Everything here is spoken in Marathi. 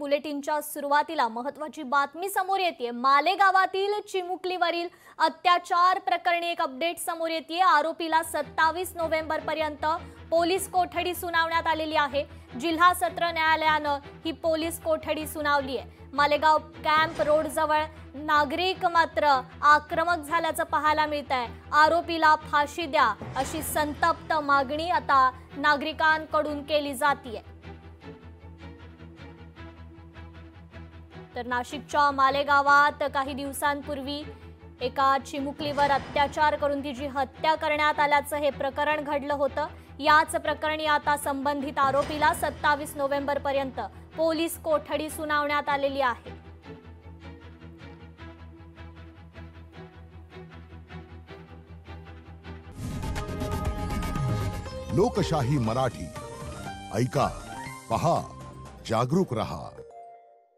बुलेटिनच्या सुरुवातीला महत्त्वाची बातमी समोर येते। मालेगावातील चिमुकलीवरील अत्याचार प्रकरणी एक अपडेट समोर येते। आरोपीला 27 नोव्हेंबर पर्यंत पोलीस कोठडी सुनावण्यात आलेली आहे। जिल्हा सत्र न्यायालयाने ही पोलीस कोठडी सुनावली आहे। मालेगाव कॅम्प रोड जवळ नागरिक मात्र आक्रमक झाल्याचं पाहायला मिळतंय। आरोपीला फाशी द्या अशी संतप्त मागणी आता नागरिकांकडून केली जातीये। तर नाशिकच्या मालेगावात काही दिवसांपूर्वी एका चिमुकलीवर अत्याचार करून तिची हत्या करण्यात आल्याचं हे प्रकरण घडलं होतं। याच प्रकरणी आता संबंधित आरोपीला 27 नोव्हेंबर पर्यंत पोलीस कोठडी सुनावण्यात आलेली आहे। लोकशाही मराठी ऐका, पहा, जागरूक रहा।